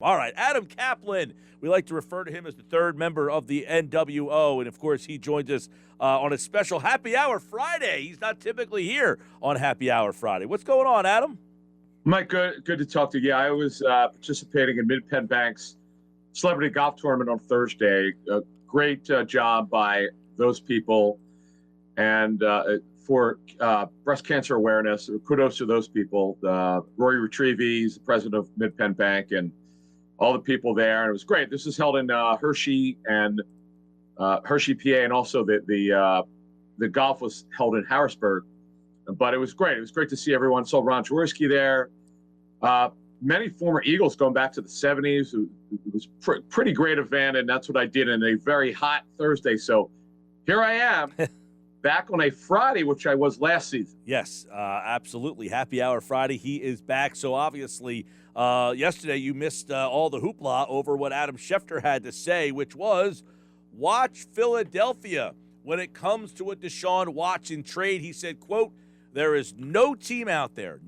All right, Adam Caplan. We like to refer to him as the third member of the NWO. And, of course, he joins us on a special Happy Hour Friday. He's not typically here on Happy Hour Friday. What's going on, Adam? Mike, good to talk to you. Yeah, I was participating in Mid-Penn Bank's celebrity golf tournament on Thursday. A great job by those people. And for breast cancer awareness, kudos to those people. Rory Retrieve, he's the president of Mid-Penn Bank, and all the people there. And it was great. This is held in Hershey, PA, and also the golf was held in Harrisburg. But it was great. It was great to see everyone. Saw Ron Jaworski there. Many former Eagles going back to the 70s. It was pretty great event, and that's what I did in a very hot Thursday. So here I am, back on a Friday, which I was last season. Yes, absolutely. Happy Hour Friday. He is back. So obviously, yesterday you missed all the hoopla over what Adam Schefter had to say, which was watch Philadelphia when it comes to a Deshaun Watson trade. He said, quote, "There is no team out there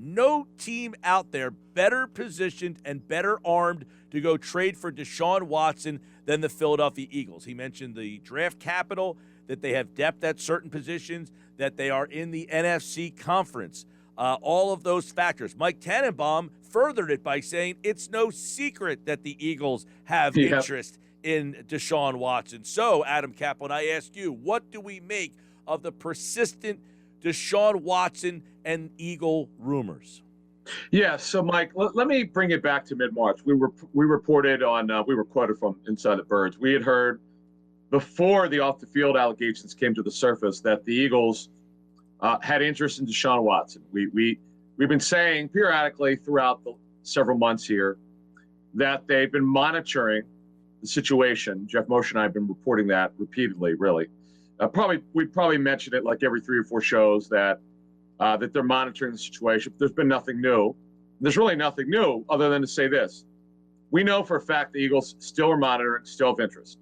better positioned and better armed to go trade for Deshaun Watson than the Philadelphia Eagles." He mentioned the draft capital, that they have depth at certain positions, that they are in the NFC conference. All of those factors. Mike Tannenbaum furthered it by saying it's no secret that the Eagles have interest in Deshaun Watson. So, Adam Caplan, I ask you, what do we make of the persistent Deshaun Watson and Eagle rumors? Yeah, so Mike, let me bring it back to mid-March. We reported on we were quoted from Inside the Birds. We had heard before the off-the-field allegations came to the surface that the Eagles had interest in Deshaun Watson. We've been saying periodically throughout the several months here that they've been monitoring the situation. Jeff Moshe and I have been reporting that repeatedly, really. We probably mentioned it like every 3 or 4 shows that they're monitoring the situation. But there's been nothing new. There's really nothing new other than to say this. We know for a fact the Eagles still are monitoring, still have interest.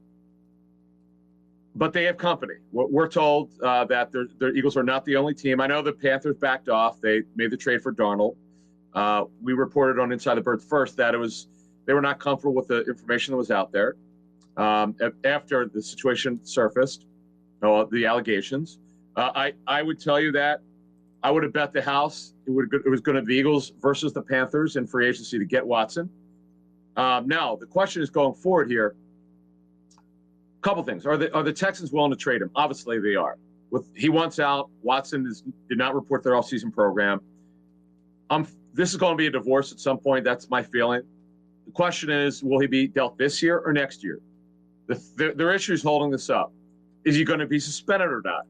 But they have company. We're told that the Eagles are not the only team. I know the Panthers backed off. They made the trade for Darnold. We reported on Inside the Birds first that they were not comfortable with the information that was out there. After the situation surfaced, the allegations, I would tell you that I would have bet the house it was going to be Eagles versus the Panthers in free agency to get Watson. Now the question is going forward here. A couple things: are the Texans willing to trade him? Obviously, they are. He wants out. Watson did not report their offseason program. This is going to be a divorce at some point. That's my feeling. The question is, will he be dealt this year or next year? Their issue is holding this up. Is he going to be suspended or not?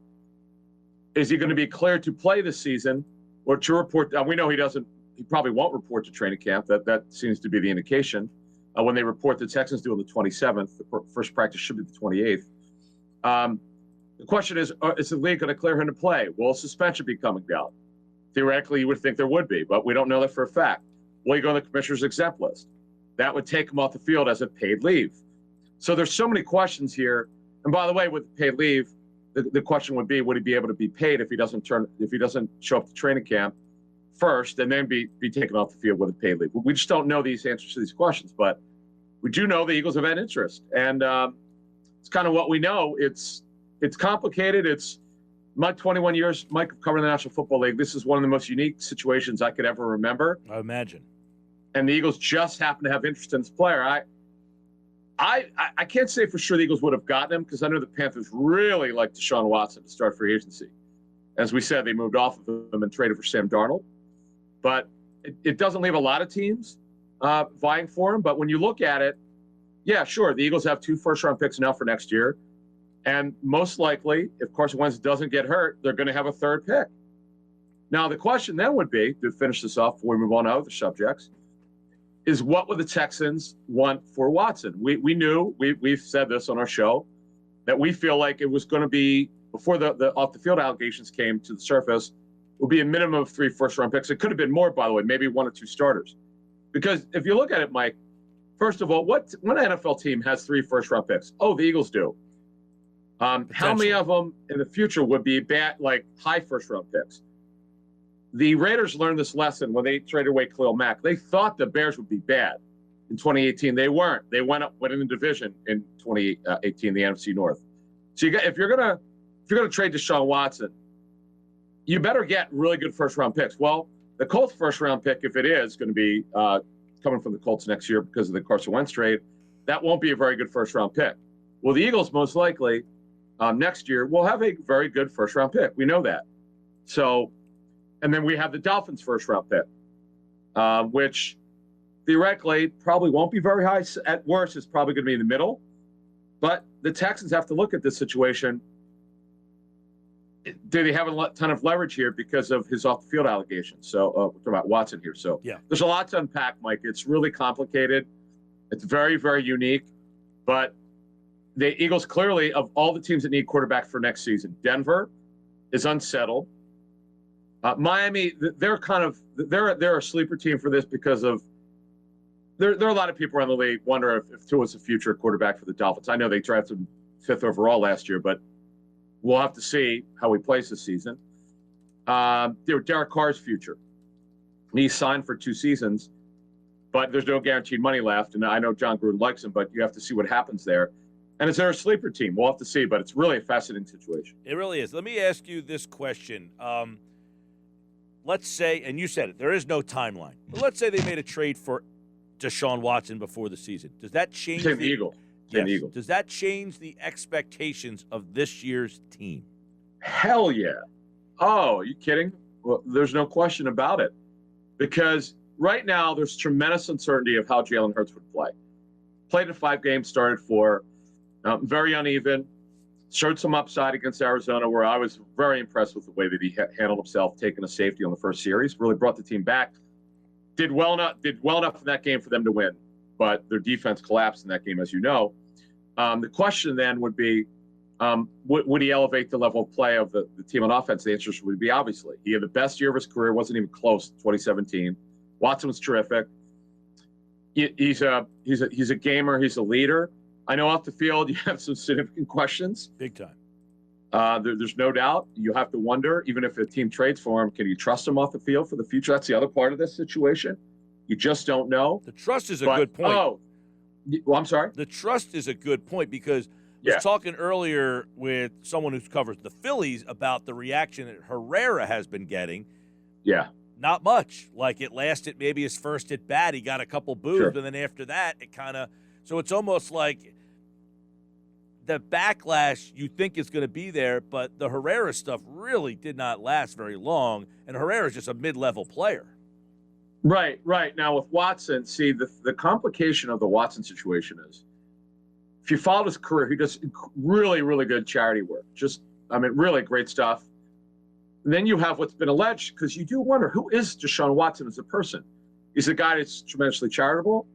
Is he going to be cleared to play this season or to report? We know he doesn't. He probably won't report to training camp. That seems to be the indication. When they report the Texans do on the 27th, the first practice should be the 28th. The question is the league going to clear him to play? Will a suspension be coming down? Theoretically, you would think there would be, but we don't know that for a fact. Will he go on the commissioner's exempt list? That would take him off the field as a paid leave. So there's so many questions here. And by the way, with paid leave, the question would be, would he be able to be paid if he doesn't show up to training camp first and then be taken off the field with a paid leave? We just don't know these answers to these questions, but we do know the Eagles have had interest, and it's kind of what we know. It's complicated. It's my 21 years, Mike, of covering the National Football League. This is one of the most unique situations I could ever remember. I imagine. And the Eagles just happen to have interest in this player. I can't say for sure the Eagles would have gotten him because I know the Panthers really liked Deshaun Watson to start free agency. As we said, they moved off of him and traded for Sam Darnold. But it doesn't leave a lot of teams vying for him. But when you look at it, yeah, sure, the Eagles have 2 first-round picks now for next year. And most likely, if Carson Wentz doesn't get hurt, they're going to have a 3rd pick. Now, the question then would be, to finish this off before we move on to other subjects, is what would the Texans want for Watson? We knew, we've said this on our show, that we feel like it was going to be, before the off-the-field allegations came to the surface, would be a minimum of 3 first-round picks. It could have been more, by the way, maybe 1 or 2 starters. Because if you look at it, Mike, first of all, what NFL team has 3 first-round picks? Oh, the Eagles do. How many of them in the future would be high first-round picks? The Raiders learned this lesson when they traded away Khalil Mack. They thought the Bears would be bad. in 2018. They weren't. They went in the division in 2018, the NFC North. So if you're gonna trade Deshaun Watson, you better get really good first round picks. Well, the Colts first round pick, if it is going to be coming from the Colts next year because of the Carson Wentz trade, that won't be a very good first round pick. Well, the Eagles most likely next year will have a very good first round pick. We know that. So, and then we have the Dolphins first round pick, which theoretically probably won't be very high. At worst, it's probably going to be in the middle. But the Texans have to look at this situation. Do they have a ton of leverage here because of his off-the-field allegations? So we're talking about Watson here. So there's a lot to unpack, Mike. It's really complicated. It's very, very unique. But the Eagles clearly, of all the teams that need quarterback for next season, Denver is unsettled. Miami, they're a sleeper team for this because of there are a lot of people around the league wonder if Tua's a future quarterback for the Dolphins. I know they drafted him 5th overall last year, but we'll have to see how he plays this season. Derek Carr's future. He's signed for 2 seasons, but there's no guaranteed money left. And I know John Gruden likes him, but you have to see what happens there. And is there a sleeper team? We'll have to see, but it's really a fascinating situation. It really is. Let me ask you this question. Let's say, and you said it, there is no timeline. But let's say they made a trade for Deshaun Watson before the season. Does that change the Eagle? Yes. The Eagle. Does that change the expectations of this year's team? Hell yeah. Oh, are you kidding? Well, there's no question about it. Because right now there's tremendous uncertainty of how Jalen Hurts would play. Played in 5 games, started 4. Very uneven. Showed some upside against Arizona, where I was very impressed with the way that he handled himself, taking a safety on the first series. Really brought the team back. Did well enough in that game for them to win, but their defense collapsed in that game, as you know. The question then would be, would he elevate the level of play of the team on offense? The answer would be obviously. He had the best year of his career, wasn't even close, 2017. Watson was terrific. He's a gamer. He's a leader. I know off the field you have some significant questions. Big time. There's no doubt. You have to wonder, even if a team trades for him, can you trust him off the field for the future? That's the other part of this situation. You just don't know. The trust is a good point. Well, I'm sorry? The trust is a good point because I was talking earlier with someone who covers the Phillies about the reaction that Herrera has been getting. Yeah. Not much. Like it lasted maybe his first at bat. He got a couple boos, and then after that, it kind of – so it's almost like the backlash you think is going to be there, but the Herrera stuff really did not last very long, and Herrera is just a mid-level player. Right. Now with Watson, see, the complication of the Watson situation is if you followed his career, he does really, really good charity work. Really great stuff. And then you have what's been alleged, because you do wonder, who is Deshaun Watson as a person? Is the guy that's tremendously charitable,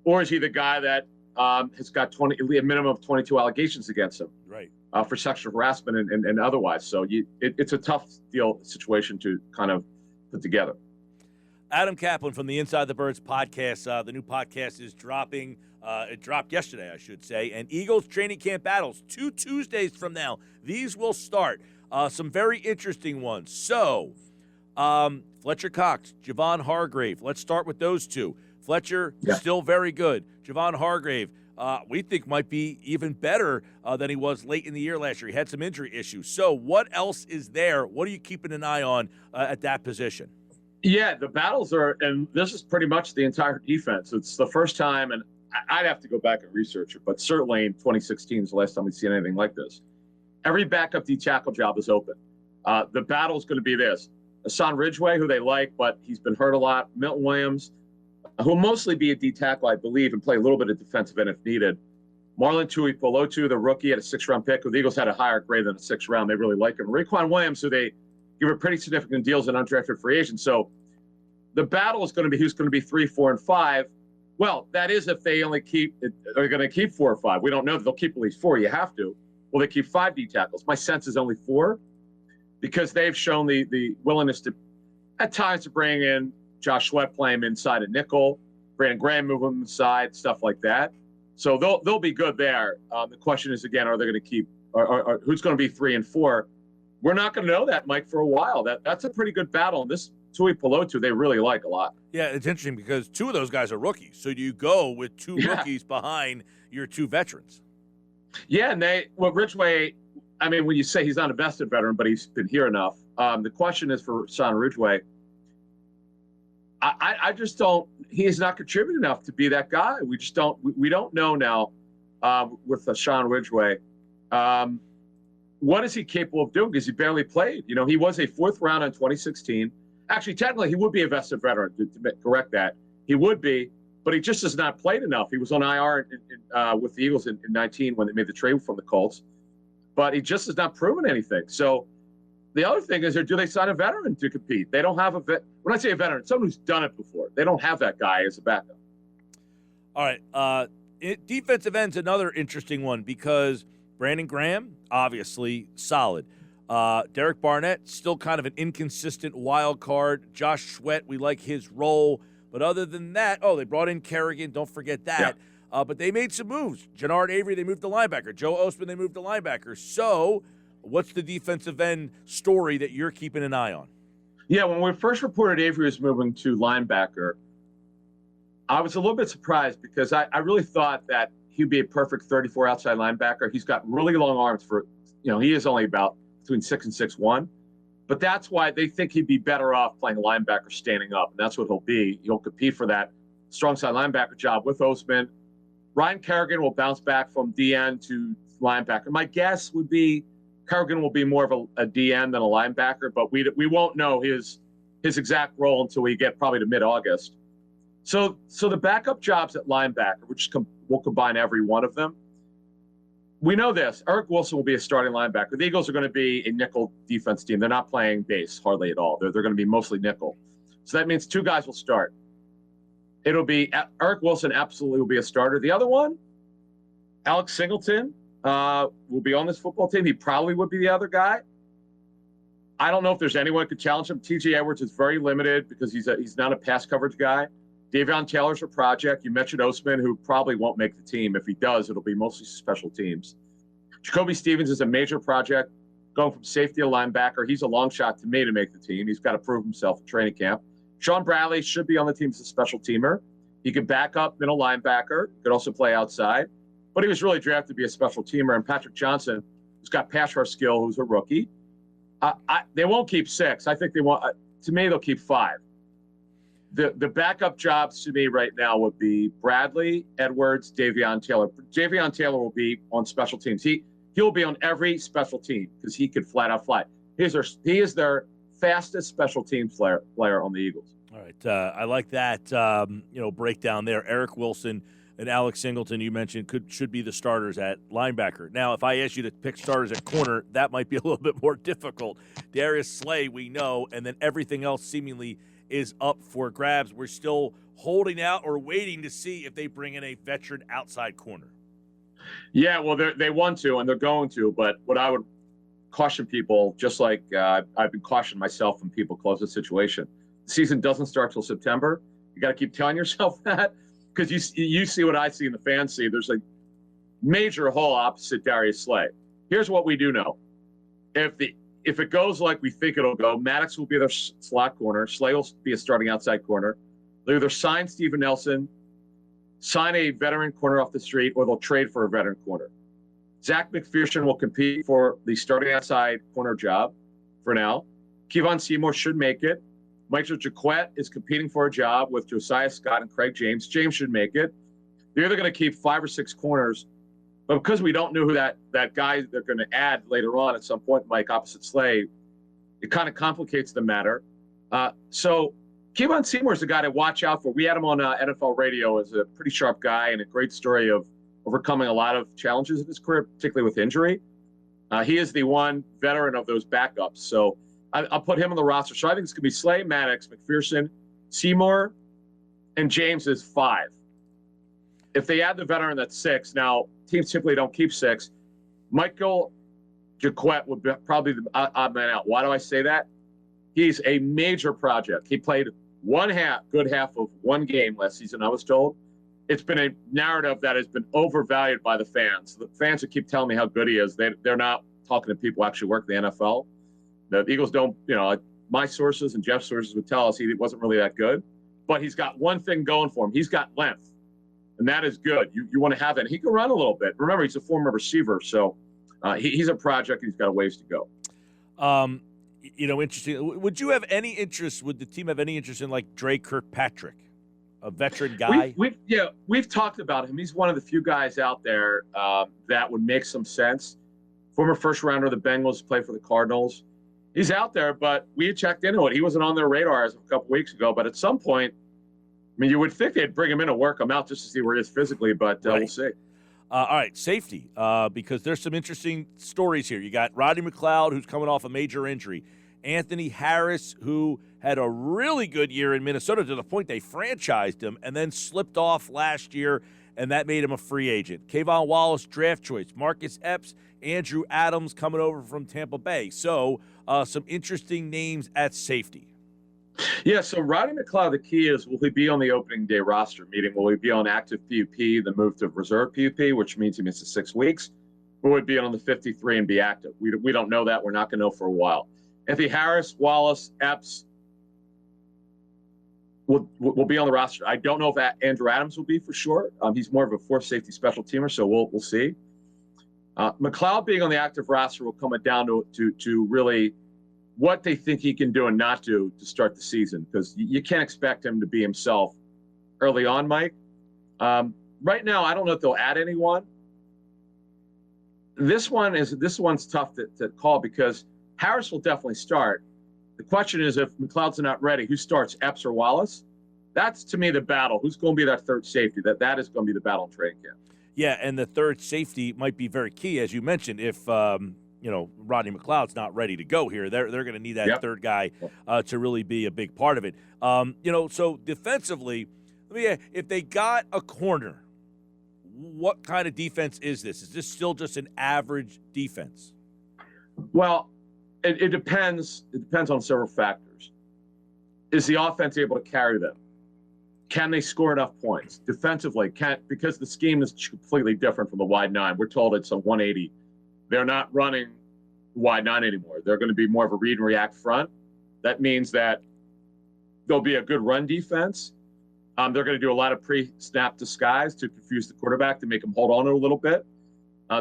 or is he the guy that has got a minimum of 22 allegations against him, right, for sexual harassment and otherwise? So it's a tough situation to kind of put together. Adam Caplan from the Inside the Birds podcast. The new podcast is dropping. It dropped yesterday, I should say. And Eagles training camp battles, 2 Tuesdays from now. These will start. Some very interesting ones. So, Fletcher Cox, Javon Hargrave. Let's start with those two. Fletcher, still very good. Javon Hargrave, we think might be even better than he was late in the year last year. He had some injury issues. So what else is there? What are you keeping an eye on at that position? Yeah, the battles are, and this is pretty much the entire defense. It's the first time, and I'd have to go back and research it, but certainly in 2016 is the last time we've seen anything like this. Every backup D tackle job is open. The battle is going to be this. Hassan Ridgeway, who they like, but he's been hurt a lot. Milton Williams, who will mostly be a D tackle, I believe, and play a little bit of defensive end if needed. Marlon Tuipulotu, the rookie, at a 6th-round pick, who the Eagles had a higher grade than a 6th round. They really like him. Raekwon Williams, who they give a pretty significant deals in undrafted free agents. So the battle is going to be who's going to be 3, 4, and 5. Well, that is if they only are going to keep 4 or 5. We don't know that they'll keep at least 4. You have to. Will they keep 5 D tackles? My sense is only 4, because they've shown the willingness to, at times, to bring in Josh Sweat, play him inside a nickel, Brandon Graham move him inside, stuff like that. So they'll be good there. The question is, again, are they going to keep, or who's going to be 3 and 4? We're not going to know that, Mike, for a while. That's a pretty good battle. And this Tui Pelotu, they really like a lot. Yeah, it's interesting because two of those guys are rookies. So you go with two Yeah. rookies behind your two veterans. Yeah, and Ridgeway, I mean, when you say he's not a vested veteran, but he's been here enough, the question is for Sean Ridgeway. I just don't. He has not contributed enough to be that guy. We just don't. We don't know now with Sean Ridgeway. What is he capable of doing? Because he barely played. You know, he was a fourth round in 2016. Actually, technically, he would be a vested veteran. To correct that, he would be, but he just has not played enough. He was on IR with the Eagles in 19 when they made the trade from the Colts, but he just has not proven anything. So the other thing is, do they sign a veteran to compete? They don't have a vet. When I say a veteran, someone who's done it before. They don't have that guy as a backup. All right. Defensive end's another interesting one because Brandon Graham, obviously solid. Derek Barnett, still kind of an inconsistent wild card. Josh Sweat, we like his role. But other than that, they brought in Kerrigan. Don't forget that. Yeah. But they made some moves. Jannard Avery, they moved to linebacker. Joe Ostman, they moved to linebacker. So what's the defensive end story that you're keeping an eye on? Yeah, when we first reported Avery was moving to linebacker, I was a little bit surprised because I really thought that he'd be a perfect 34 outside linebacker. He's got really long arms he is only about between 6 and 6'1". But that's why they think he'd be better off playing linebacker standing up, and that's what he'll be. He'll compete for that strong side linebacker job with Ostman. Ryan Kerrigan will bounce back from DN to linebacker. My guess would be Kerrigan will be more of a DN than a linebacker, but we won't know his exact role until we get probably to mid-August. So the backup jobs at linebacker, which we'll combine every one of them. We know this. Eric Wilson will be a starting linebacker. The Eagles are going to be a nickel defense team. They're not playing base hardly at all. They're going to be mostly nickel. So that means two guys will start. It'll be Eric Wilson absolutely will be a starter. The other one, Alex Singleton, will be on this football team. He probably would be the other guy. I don't know if there's anyone who could challenge him. T.J. Edwards is very limited because he's not a pass coverage guy. Davion Taylor's a project. You mentioned Ostman, who probably won't make the team. If he does, it'll be mostly special teams. Jacoby Stevens is a major project, going from safety to linebacker. He's a long shot to me to make the team. He's got to prove himself in training camp. Sean Bradley should be on the team as a special teamer. He could back up middle linebacker, could also play outside, but he was really drafted to be a special teamer. And Patrick Johnson, who's got pass rush skill, who's a rookie. They won't keep 6. I think to me, they'll keep 5. The backup jobs to me right now would be Bradley, Edwards, Davion Taylor. Davion Taylor will be on special teams. He'll be on every special team because he could flat out fly. He is their fastest special teams player on the Eagles. All right, I like that breakdown there. Eric Wilson and Alex Singleton, you mentioned, should be the starters at linebacker. Now, if I ask you to pick starters at corner, that might be a little bit more difficult. Darius Slay, we know, and then everything else seemingly is up for grabs. We're still holding out or waiting to see if they bring in a veteran outside corner. Yeah, well, they want to, and they're going to. But what I would caution people, just like I've been cautioning myself when people close the situation, the season doesn't start till September. You got to keep telling yourself that because you see what I see and the fans see. There's a major hole opposite Darius Slay. Here's what we do know. If it goes like we think it'll go, Maddox will be their slot corner. Slay will be a starting outside corner. They'll either sign Steven Nelson, sign a veteran corner off the street, or they'll trade for a veteran corner. Zach McPherson will compete for the starting outside corner job for now. Kevon Seymour should make it. Michael Jaquette is competing for a job with Josiah Scott and Craig James. James should make it. They're either going to keep 5 or 6 corners, but because we don't know who that guy they're going to add later on at some point, Mike, opposite Slay, it kind of complicates the matter. So Kevon Seymour is the guy to watch out for. We had him on NFL radio as a pretty sharp guy and a great story of overcoming a lot of challenges in his career, particularly with injury. He is the one veteran of those backups. So I'll put him on the roster. So I think it's going to be Slay, Maddox, McPherson, Seymour, and James is 5. If they add the veteran, that's 6. Now, teams typically don't keep 6. Michael Jaquette would be probably the odd man out. Why do I say that? He's a major project. He played good half of one game last season, I was told. It's been a narrative that has been overvalued by the fans. The fans who keep telling me how good he is, they're not talking to people who actually work in the NFL. The Eagles don't, my sources and Jeff's sources would tell us he wasn't really that good. But he's got one thing going for him. He's got length, and that is good. You want to have that. He can run a little bit. Remember, he's a former receiver, so he's a project, and he's got a ways to go. Interesting. Would you have any interest? Would the team have any interest in like Dre Kirkpatrick, a veteran guy? We've talked about him. He's one of the few guys out there that would make some sense. Former first rounder of the Bengals, played for the Cardinals. He's out there, but we had checked into it. He wasn't on their radar as of a couple weeks ago. But at some point, I mean, you would think they'd bring him in and work him out just to see where he is physically, but right. We'll see. All right, safety, because there's some interesting stories here. You got Rodney McLeod, who's coming off a major injury. Anthony Harris, who had a really good year in Minnesota to the point they franchised him and then slipped off last year, and that made him a free agent. Kayvon Wallace, draft choice. Marcus Epps, Andrew Adams coming over from Tampa Bay. So some interesting names at safety. Yeah, so Rodney McLeod, the key is, will he be on the opening day roster? Meaning, will he be on active PUP, then move to reserve PUP, which means he misses 6 weeks? Or would he be on the 53 and be active? We don't know that. We're not going to know for a while. Anthony Harris, Wallace, Epps will be on the roster. I don't know if Andrew Adams will be for sure. He's more of a fourth safety special teamer, so we'll see. McLeod being on the active roster will come down to really what they think he can do and not do to start the season, because you can't expect him to be himself early on, Mike. Right now, I don't know if they'll add anyone. This one's tough to call because Harris will definitely start. The question is, if McLeod's not ready, who starts, Epps or Wallace? That's, to me, the battle. Who's going to be that third safety? That is going to be the battle in training camp. Yeah, and the third safety might be very key, as you mentioned. If Rodney McLeod's not ready to go here, they're going to need that third guy to really be a big part of it. So defensively, if they got a corner, what kind of defense is this? Is this still just an average defense? Well, it depends. It depends on several factors. Is the offense able to carry them? Can they score enough points? Defensively, because the scheme is completely different from the wide nine. We're told it's a 180. They're not running wide nine anymore. They're going to be more of a read and react front. That means that there'll be a good run defense. They're going to do a lot of pre-snap disguise to confuse the quarterback to make him hold on to a little bit.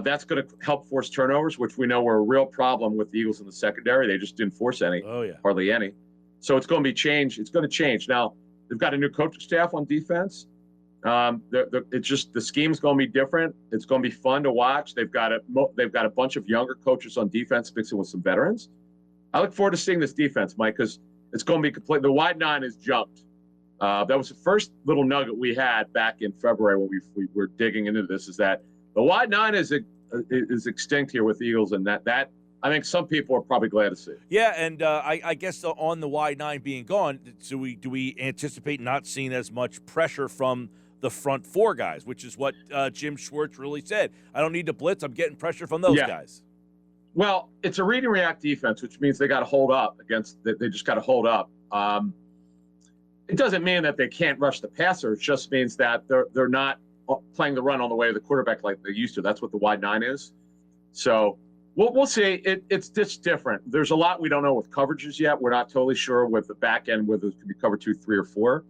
That's going to help force turnovers, which we know were a real problem with the Eagles in the secondary. They just didn't force any, hardly any. So it's going to be change. It's going to change. Now, they've got a new coaching staff on defense. It's just the scheme's going to be different. It's going to be fun to watch. They've got a bunch of younger coaches on defense mixing with some veterans. I look forward to seeing this defense, Mike, because it's going to be complete. The wide nine is jumped. That was the first little nugget we had back in February when we were digging into this, is that the wide nine is extinct here with the Eagles, and that I think some people are probably glad to see. Yeah, and I guess on the wide nine being gone, do we anticipate not seeing as much pressure from the front four guys, which is what Jim Schwartz really said. I don't need to blitz. I'm getting pressure from those guys. Well, it's a read and react defense, which means they got to hold up they just got to hold up. It doesn't mean that they can't rush the passer. It just means that they're not playing the run on the way of the quarterback like they used to. That's what the wide nine is. So we'll see. It's just different. There's a lot we don't know with coverages yet. We're not totally sure with the back end whether it could be cover 2, 3, or 4.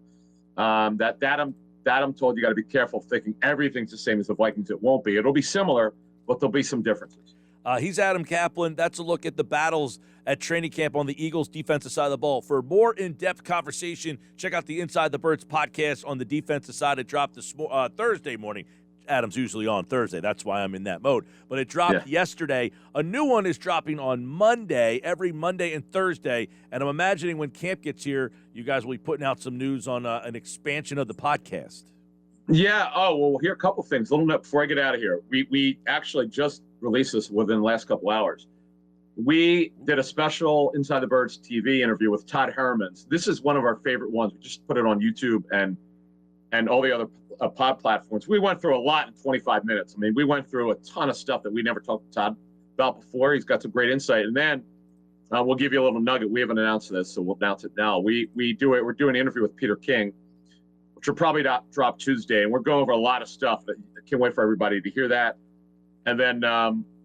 That I'm told you got to be careful thinking everything's the same as the Vikings. It won't be. It'll be similar, but there'll be some differences. He's Adam Caplan. That's a look at the battles at training camp on the Eagles' defensive side of the ball. For a more in-depth conversation, check out the Inside the Birds podcast on the defensive side. It dropped this Thursday morning. Adam's usually on Thursday. That's why I'm in that mode. But it dropped yesterday. A new one is dropping on Monday, every Monday and Thursday. And I'm imagining when camp gets here, you guys will be putting out some news on an expansion of the podcast. Yeah. Oh, well, we'll hear a couple things. A little bit before I get out of here. We actually just released this within the last couple hours. We did a special Inside the Birds TV interview with Todd Hermans. This is one of our favorite ones. We just put it on YouTube and all the other pod platforms. We went through a lot in 25 minutes. I mean, we went through a ton of stuff that we never talked to Todd about before. He's got some great insight. And then we'll give you a little nugget. We haven't announced this, so we'll announce it now. We're doing an interview with Peter King, which will probably drop Tuesday. And we're going over a lot of stuff that I can't wait for everybody to hear that. And then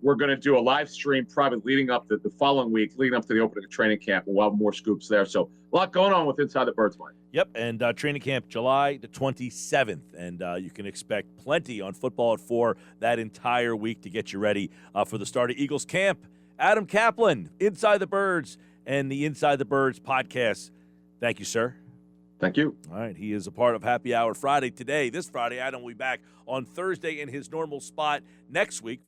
we're going to do a live stream probably leading up to the following week, leading up to the opening of training camp. We'll have more scoops there. So a lot going on with Inside the Birds, Mike. Yep, and training camp July the 27th, and you can expect plenty on Football at 4 that entire week to get you ready for the start of Eagles camp. Adam Caplan, Inside the Birds, and the Inside the Birds podcast. Thank you, sir. Thank you. All right, he is a part of Happy Hour Friday today. This Friday, Adam will be back on Thursday in his normal spot next week.